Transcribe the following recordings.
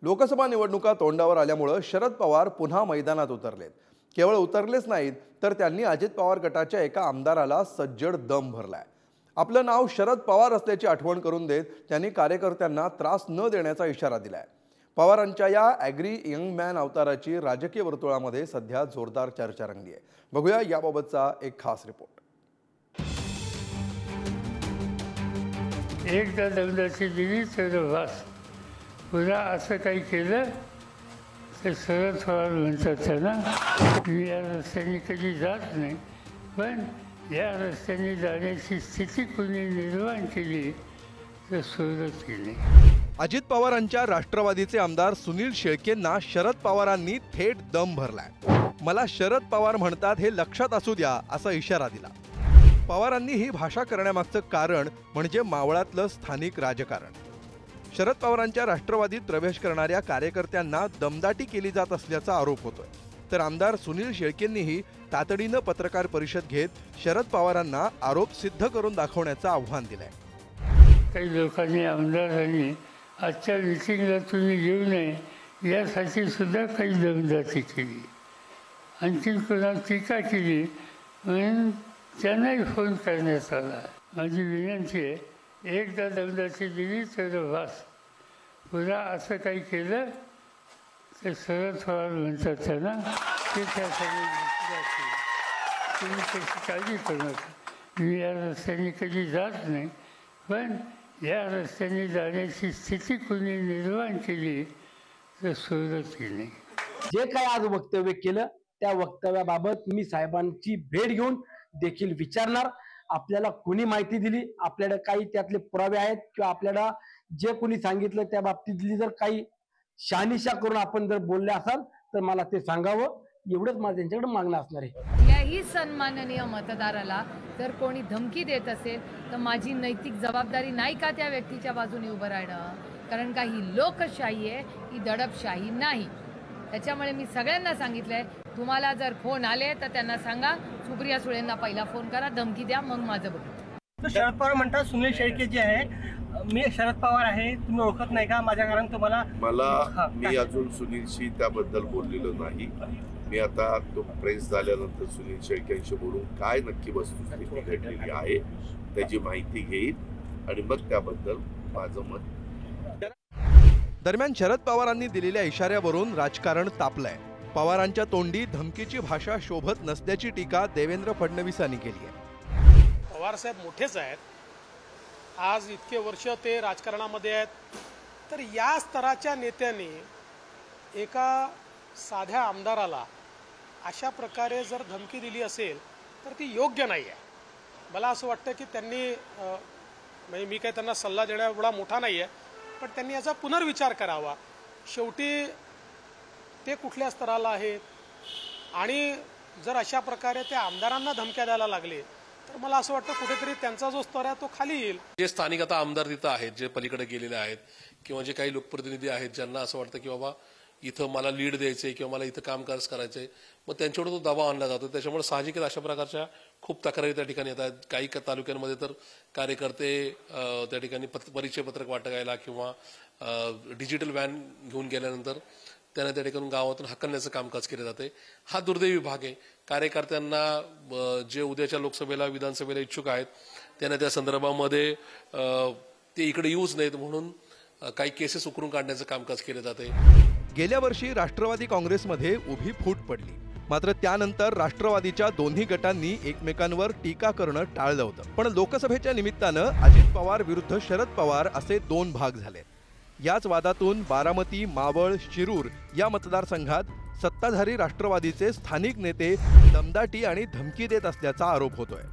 लोकसभा निवडणुका तोंडावर आल्यामुळे शरद पवार पुन्हा मैदानात उतरलेत। केवळ उतरलेच नाहीत तर त्यांनी अजित पवार गटाच्या एका आमदाराला सज्जड दम भरलाय। आपलं नाव शरद पवार असल्याची आठवण करून देत त्यांनी कार्यकर्त्यांना त्रास न देण्याचा इशारा दिलाय। पवारांच्या या ॲग्री यंग मॅन अवताराची राजकीय वर्तुळामध्ये सध्या जोरदार चर्चा रंगली आहे। बघूया याबाबतचा एक खास रिपोर्ट। एकदा दगडाची दिली तर वास, पुन्हा असं काही केलं तर शरद पवार म्हणतात त्यांना मी या रस्त्याने कधी जात नाही, पण या रस्त्याने जाण्याची स्थिती कोणी निर्माण केली तर सोडत केली। अजित पवारांच्या राष्ट्रवादीचे आमदार सुनील शेळकेंना शरद पवारांनी थेट दम भरलाय। मला शरद पवार म्हणतात हे लक्षात असू द्या असा इशारा दिला। पवारांनी ही भाषा करण्यामागचं कारण म्हणजे मावळातलं स्थानिक राजकारण। शरद पवारांच्या राष्ट्रवादीत प्रवेश करणाऱ्या कार्यकर्त्यांना दमदाटी केली जात असल्याचा आरोप होतोय। तर आमदार सुनील शेळकेंनीही तातडीनं पत्रकार परिषद घेत शरद पवारांना आरोप सिद्ध करून दाखवण्याचं आव्हान दिलंय। काही लोकांनी आमदारांनी आजच्या मिटिंगला तुम्ही येऊ नये यासाठी सुद्धा काही दमदाटी केली, आणखी कोणा टीका केली म्हणून त्यांनाही फोन करण्यात आला। माझी विनंती आहे, एकदा दगडाची दिली तर वास, पुन्हा असं काही केलं तर शरद पवार म्हणतात त्यांना ते त्यासाठी तुम्ही त्याची काळजी करू नका। मी या रस्त्याने कधी जात नाही, पण या रस्त्याने जाण्याची स्थिती कोणी निर्माण केली तर सोडत केली। जे काही आज वक्तव्य केलं त्या वक्तव्याबाबत मी साहेबांची भेट घेऊन देखील विचारणार। आपल्याला कोणी माहिती दिली, आपल्याला काही त्यातले पुरावे आहेत किंवा आपल्याला जे कोणी सांगितलं त्या बाबतीतली जर काही शहानिशा करून आपण जर बोलले असाल तर मला ते सांगावं, एवढंच माझं त्यांच्याकडे मागणं असणार आहे। कुठल्याही सन्माननीय मतदाराला जर कोणी धमकी देत असेल तर माझी नैतिक जबाबदारी नाही का त्या व्यक्तीच्या बाजूने उभं राहणं, कारण का ही लोकशाही आहे, ही दडपशाही नाही। त्याच्यामुळे मी सगळ्यांना सांगितलंय, तुम्हाला जर फोन आले तर त्यांना सांगा सुप्रिया सुळेंना पहिला फोन करा, धमकी द्या, मग माझं बघू। शरद पवार म्हणतात सुनील शेळके जे आहे, मी शरद पवार आहे, तुम्ही ओळखत नाही का माझ्या कारण तुम्हाला मी अजून सुनीलशी त्याबद्दल बोललेलो नाही। मी आता तो प्रेस झाल्यानंतर सुनील शेळकेंशी बोलून काय नक्की वस्तुस्थिती घडलेली आहे त्याची माहिती घेईन आणि मग त्याबद्दल माझं मत। दरम्यान शरद पवारांनी दिलेल्या इशाऱ्यावरून राजकारण तापलंय। पवारांच्या तोंडी धमकीची भाषा शोभत नसल्याची टीका देवेंद्र फडणवीसांनी केली आहे। पवार साहेब मोठेच आहेत, आज इतके वर्ष ते राजकारणामध्ये आहेत, तर या स्तराच्या नेत्यांनी एका साध्या आमदाराला अशा प्रकारे जर धमकी दिली असेल तर ती योग्य नाही आहे। मला असं वाटतं की त्यांनी म्हणजे मी काही त्यांना सल्ला देण्या एवढा मोठा नाही आहे, पण त्यांनी याचा पुनर्विचार करावा। शेवटी ते कुठल्या स्तराला आहेत आणि जर अशा प्रकारे त्या आमदारांना धमक्या द्यायला लागले तर मला असं वाटतं कुठेतरी त्यांचा जो स्तर आहे तो खाली येईल। जे स्थानिक आता आमदार तिथं आहेत, जे पलीकडे गेलेले आहेत किंवा जे काही लोकप्रतिनिधी आहेत ज्यांना असं वाटतं की बाबा इथं मला लीड द्यायचंय किंवा मला इथं कामकाज करायचंय, मग त्यांच्यावर तो दबाव आणला जातो। त्याच्यामुळे साहजिकच अशा प्रकारच्या खूप तक्रारी त्या ठिकाणी येतात। काही तालुक्यांमध्ये तर कार्यकर्ते त्या ठिकाणी परिचय पत्रक वाटायला किंवा डिजिटल व्हॅन घेऊन गेल्यानंतर त्यांना त्या ठिकाणी गावातून हकलण्याचं कामकाज केले जाते। हा दुर्दैवी भाग आहे। कार्यकर्त्यांना जे उद्याच्या लोकसभेला विधानसभेला इच्छुक आहेत त्यांना त्या संदर्भामध्ये ते इकडे येऊच नाहीत म्हणून काही केसेस उकरून काढण्याचं कामकाज केले जाते। गेल्या वर्षी राष्ट्रवादी काँग्रेसमध्ये उभी फूट पडली, मात्र त्यानंतर राष्ट्रवादीच्या दोन्ही गटांनी एकमेकांवर टीका करणं टाळलं होतं। पण लोकसभेच्या निमित्तानं अजित पवार विरुद्ध शरद पवार असे दोन भाग झाले। याच वादातून बारामती, मावळ, शिरूर या मतदारसंघात सत्ताधारी राष्ट्रवादीचे स्थानिक नेते दमदाटी आणि धमकी देत असल्याचा आरोप होतोय।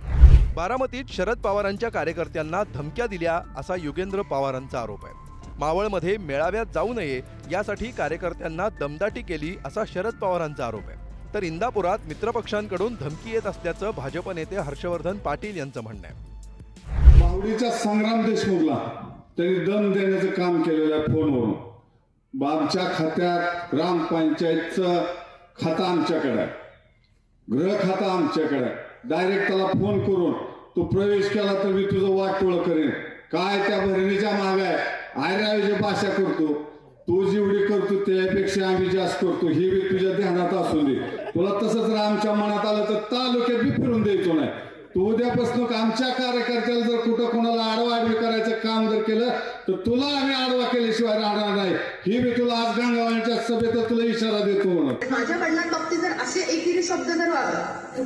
बारामतीत शरद पवारांच्या कार्यकर्त्यांना धमक्या दिल्या असा युगेंद्र पवारांचा आरोप आहे। मावळमध्ये मेळाव्यात जाऊ नये यासाठी कार्यकर्त्यांना दमदाटी केली असा शरद पवारांचा आरोप आहे। तर इंदापुरात मित्रपक्षांकडून धमकी येत असल्याचं भाजप नेते हर्षवर्धन पाटील यांचं म्हणणं आहे। मावळीचा संग्राम देशमुखला त्यांनी दम देण्याचं काम केलेलं आहे फोनवरून। आमच्या खात्यात ग्रामपंचायतचं खातं आमच्याकडे आहे, गृह खातं आमच्याकडे आहे। डायरेक्ट त्याला फोन करून तू प्रवेश केला तर मी तुझं वाटोळ करेन, काय त्या भरणीच्या मागे आहे आयराची भाषा करतो। तू जेवढी करतो त्यापेक्षा आम्ही जास्त करतो ही बी तुझ्या ध्यानात असू दे. तुला तसंच जर आमच्या मनात आलं तर तालुक्यात बी फिरून द्यायचो नाही. तू उद्यापासून आमच्या कार्यकर्त्याला जर कुठं कोणाला आडवाआडवी करायचं काम जर केलं तर तुला आम्ही आडवा केल्याशिवाय राहणार नाही. ही बी तुला आज गंगावांच्या सभेत तुला इशारा देतो म्हणून. माझ्या वडिलांबाबतीत जर असे एकेरी शब्द जर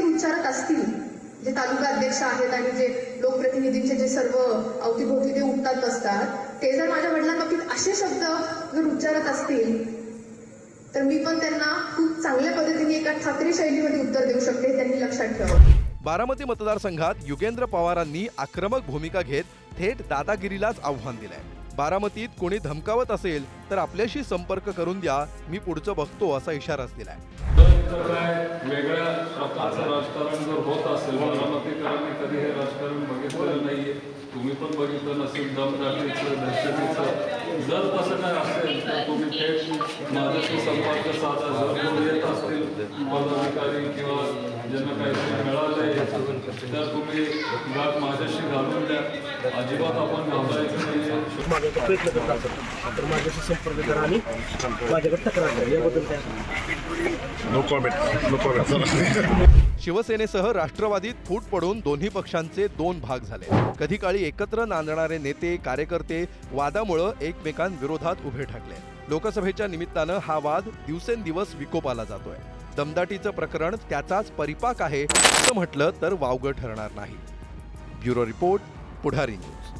उच्चारत असतील जे तालुका अध्यक्ष आहेत आणि जे लोकप्रतिनिधींचे जे सर्व अवतीभोवती ते उठतात बसतात ते जर माझ्या वडिलांबाबतीत असे शब्द जर उच्चारत असतील तर मी पण त्यांना खूप चांगल्या पद्धतीने एका ठाकरे शैलीमध्ये उत्तर देऊ शकते. त्यांनी लक्षात ठेवावं. बारामती मतदारसंघात युगेंद्र पवारांनी आक्रमक भूमिका घेत थेट दादागिरीलाच आव्हान दिलंय. बारामतीत कोणी धमकावत असेल तर आपल्याशी संपर्क करून द्या, मी पुढचं बघतो असा इशाराच दिलाय. काय वेगळ्या प्रकारचं राजकारण जर होत असेल, बारामतीकरांनी कधी हे राजकारण बघितलेलं नाहीये, तुम्ही पण बघितलं नसेल दमदाटीचं दहशतीचं. जर तसं काय असेल तर तुम्ही थेट माझ्याशी संपर्क साधा. जर कोणी येत असतील पदाधिकारी किंवा ज्यांना काहीतरी मिळालंय तर तुम्ही गाठ माझ्याशी घालून द्या. अजिबात आपण घाबरायचं नाहीये. प्रयत्न करत असेल तर माझ्याशी संपर्क करा आणि माझ्याकडे तक्रार करा. याबद्दल शिवसेनेसह राष्ट्रवादीत फूट पडून दोन्ही पक्षांचे दोन भाग झाले. कधी काळी एकत्र नांदणारे नेते कार्यकर्ते वादामुळे एकमेकांविरोधात उभे ठाकले. लोकसभेच्या निमित्तानं हा वाद दिवसेंदिवस विकोपाला जातोय. दमदाटीचं प्रकरण त्याचाच परिपाक आहे असं म्हटलं तर वावगं ठरणार नाही. ब्युरो रिपोर्ट, पुढारी न्यूज.